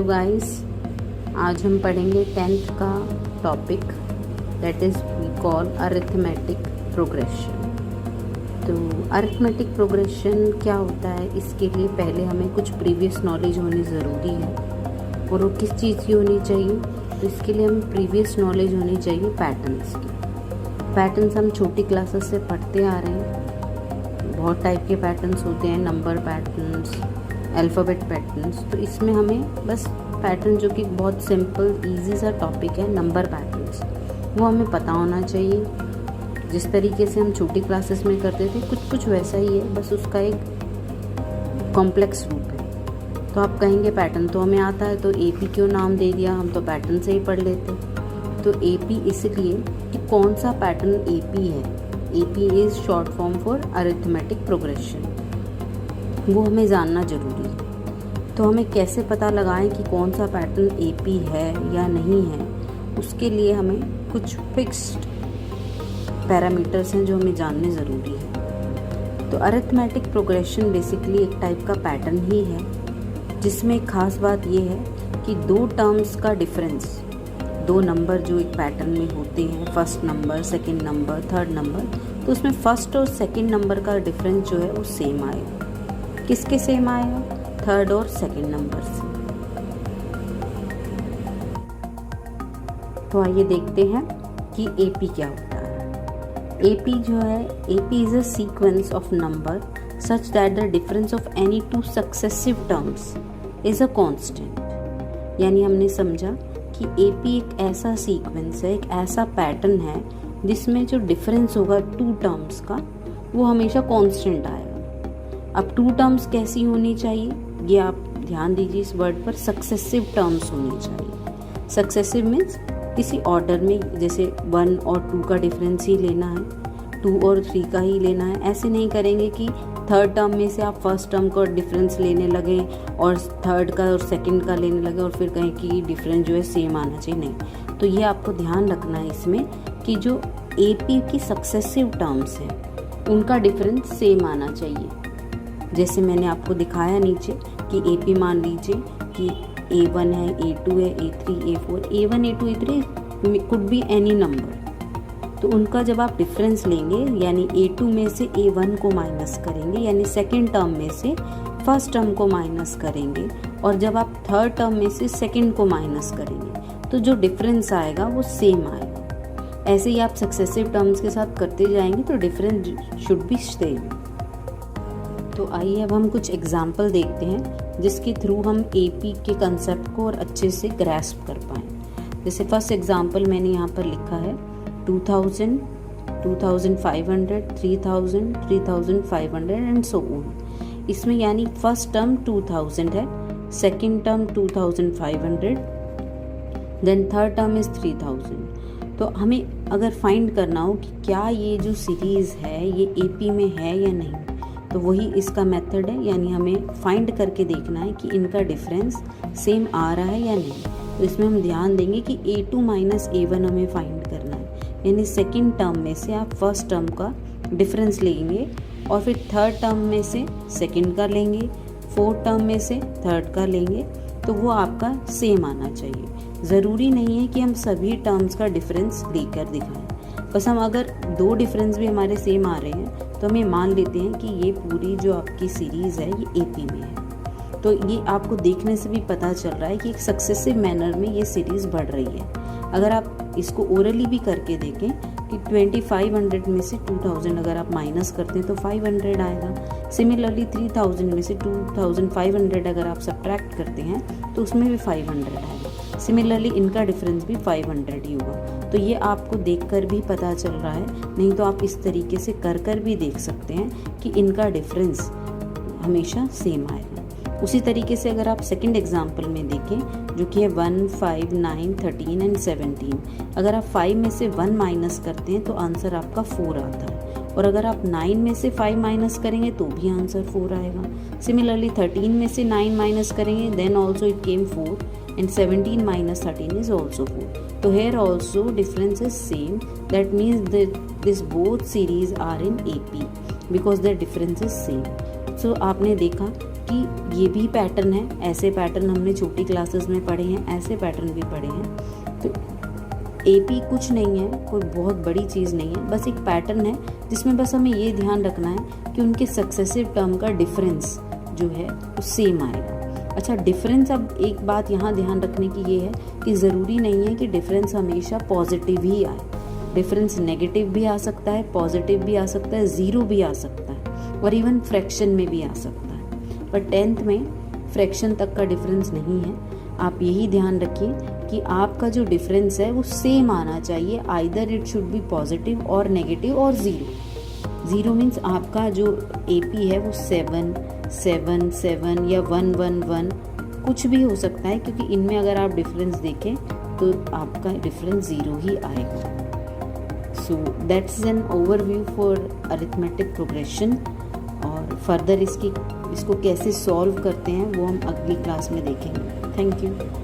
Hello guys, आज हम पढ़ेंगे 10th का topic that is we call arithmetic progression. तो अरिथमेटिक प्रोग्रेशन क्या होता है, इसके लिए पहले हमें कुछ प्रीवियस नॉलेज होनी ज़रूरी है। और वो किस चीज़ की होनी चाहिए? तो इसके लिए हमें प्रीवियस नॉलेज होनी चाहिए पैटर्न्स की। पैटर्न्स हम छोटी क्लासेस से पढ़ते आ रहे हैं। बहुत टाइप के पैटर्न्स होते हैं, नंबर पैटर्न्स, अल्फ़ाबेट पैटर्न्स। तो इसमें हमें बस पैटर्न जो कि बहुत सिंपल इजी सा टॉपिक है, नंबर पैटर्न्स, वो हमें पता होना चाहिए। जिस तरीके से हम छोटी क्लासेस में करते थे कुछ वैसा ही है, बस उसका एक कॉम्प्लेक्स रूप है। तो आप कहेंगे पैटर्न तो हमें आता है, तो एपी क्यों नाम दे दिया, हम तो पैटर्न से ही पढ़ लेते। तो एपी इसलिए कि कौन सा पैटर्न एपी है। AP is short form for arithmetic progression, वो हमें जानना ज़रूरी है। तो हमें कैसे पता लगाएं कि कौन सा पैटर्न एपी है या नहीं है, उसके लिए हमें कुछ फिक्स्ड पैरामीटर्स हैं जो हमें जानने ज़रूरी है। तो अरिथमेटिक प्रोग्रेशन बेसिकली एक टाइप का पैटर्न ही है, जिसमें एक ख़ास बात ये है कि दो टर्म्स का डिफरेंस, दो नंबर जो एक पैटर्न में होते हैं, first number, second number, third number, तो उसमें फर्स्ट और सेकंड नंबर का डिफरेंस जो है वो सेम आएगा। किसके सेम आएगा? थर्ड और सेकंड नंबर से। तो आइए देखते हैं कि एपी क्या होता है। एपी जो है, AP is a sequence of number such that the difference of any two successive terms is a constant. यानी हमने समझा कि एपी एक ऐसा सीक्वेंस है, एक ऐसा पैटर्न है जिसमें जो डिफरेंस होगा टू टर्म्स का वो हमेशा कांस्टेंट आएगा। अब टू टर्म्स कैसी होनी चाहिए, ये आप ध्यान दीजिए इस वर्ड पर, सक्सेसिव टर्म्स होनी चाहिए। सक्सेसिव मीन्स किसी ऑर्डर में, जैसे 1 और 2 का डिफरेंस ही लेना है, 2 और 3 का ही लेना है। ऐसे नहीं करेंगे कि थर्ड टर्म में से आप फर्स्ट टर्म का डिफरेंस लेने लगे और थर्ड का और सेकंड का लेने लगे और फिर कहें कि डिफरेंस जो है सेम आना चाहिए। नहीं, तो ये आपको ध्यान रखना है इसमें कि जो एपी की सक्सेसिव टर्म्स हैं उनका डिफरेंस सेम आना चाहिए। जैसे मैंने आपको दिखाया नीचे कि एपी मान लीजिए कि A1 है, A2 है, A3, A4, A1, A2, A3 could be any number. तो उनका जब आप डिफरेंस लेंगे, यानी A2 में से A1 को माइनस करेंगे, यानी सेकेंड टर्म में से फर्स्ट टर्म को माइनस करेंगे, और जब आप थर्ड टर्म में से सेकेंड को माइनस करेंगे, तो जो डिफरेंस आएगा वो सेम आएगा। ऐसे ही आप सक्सेसिव टर्म्स के साथ करते जाएंगे तो डिफरेंस शुड बी सेम। तो आइए अब हम कुछ एग्जाम्पल देखते हैं जिसके थ्रू हम एपी के कंसेप्ट को और अच्छे से ग्रैस्प कर पाएँ। जैसे फर्स्ट एग्जाम्पल मैंने यहाँ पर लिखा है 2000, 2500, 3000, 3500 एंड सो ऑन। इसमें यानी फर्स्ट टर्म 2000 है, second term 2500, then third term is 3000। तो हमें अगर फाइंड करना हो कि क्या ये जो सीरीज़ है ये एपी में है या नहीं, तो वही इसका मेथड है। यानी हमें फाइंड करके देखना है कि इनका डिफरेंस सेम आ रहा है या नहीं। तो इसमें हम ध्यान देंगे कि A2 माइनस A1 हमें फाइंड करना है। यानी सेकंड टर्म में से आप फर्स्ट टर्म का डिफरेंस लेंगे और फिर थर्ड टर्म में से सेकंड का लेंगे, फोर्थ टर्म में से थर्ड का लेंगे, तो वो आपका सेम आना चाहिए। ज़रूरी नहीं है कि हम सभी टर्म्स का डिफरेंस लेकर दिखाएं, बस हम अगर दो डिफरेंस भी हमारे सेम आ रहे हैं तो हम ये मान लेते हैं कि ये पूरी जो आपकी सीरीज़ है ये एपी में है। तो ये आपको देखने से भी पता चल रहा है कि एक सक्सेसिव मैनर में ये सीरीज़ बढ़ रही है। अगर आप इसको ओरली भी करके देखें कि 2500 में से 2000 अगर आप माइनस करते हैं तो 500 आएगा। सिमिलरली 3000 में से 2500 अगर आप सब्ट्रैक्ट करते हैं तो उसमें भी 500 आएगा। सिमिलरली इनका डिफरेंस भी 500 ही होगा। तो ये आपको देखकर भी पता चल रहा है, नहीं तो आप इस तरीके से कर भी देख सकते हैं कि इनका डिफरेंस हमेशा सेम आएगा। उसी तरीके से अगर आप सेकंड एग्जांपल में देखें जो कि है 1, 5, 9, 13 एंड 17, अगर आप 5 में से 1 माइनस करते हैं तो आंसर आपका 4 आता है, और अगर आप 9 में से 5 माइनस करेंगे तो भी आंसर 4 आएगा। सिमिलरली 13 में से 9 माइनस करेंगे then also it came 4, and 17 minus 13 is also 4. So here also difference is same. That means that this both series are in AP because their difference is same. So आपने देखा कि क्योंकि ये भी pattern है, ऐसे pattern हमने छोटी क्लासेस में पढ़े हैं, ऐसे पैटर्न भी पढ़े हैं। तो AP कुछ नहीं है, कोई बहुत बड़ी चीज़ नहीं है, बस एक पैटर्न है जिसमें बस हमें ये ध्यान रखना है कि उनके सक्सेसिव टर्म का डिफरेंस जो है वो सेम आएगा। अच्छा, डिफरेंस, अब एक बात यहाँ ध्यान रखने की ये है कि ज़रूरी नहीं है कि डिफरेंस हमेशा पॉजिटिव ही आए। डिफरेंस नेगेटिव भी आ सकता है, पॉजिटिव भी आ सकता है, ज़ीरो भी आ सकता है और इवन फ्रैक्शन में भी आ सकता है। पर 10th में फ्रैक्शन तक का डिफरेंस नहीं है। आप यही ध्यान रखिए कि आपका जो डिफरेंस है वो सेम आना चाहिए, either it should be positive और नेगेटिव और ज़ीरो। ज़ीरो मीन्स आपका जो AP है वो 7, 7, 7 या 1, 1, 1 कुछ भी हो सकता है, क्योंकि इनमें अगर आप डिफरेंस देखें तो आपका डिफरेंस ज़ीरो ही आएगा। So that's an overview for arithmetic progression, और फर्दर इसको कैसे सॉल्व करते हैं वो हम अगली क्लास में देखेंगे। Thank you.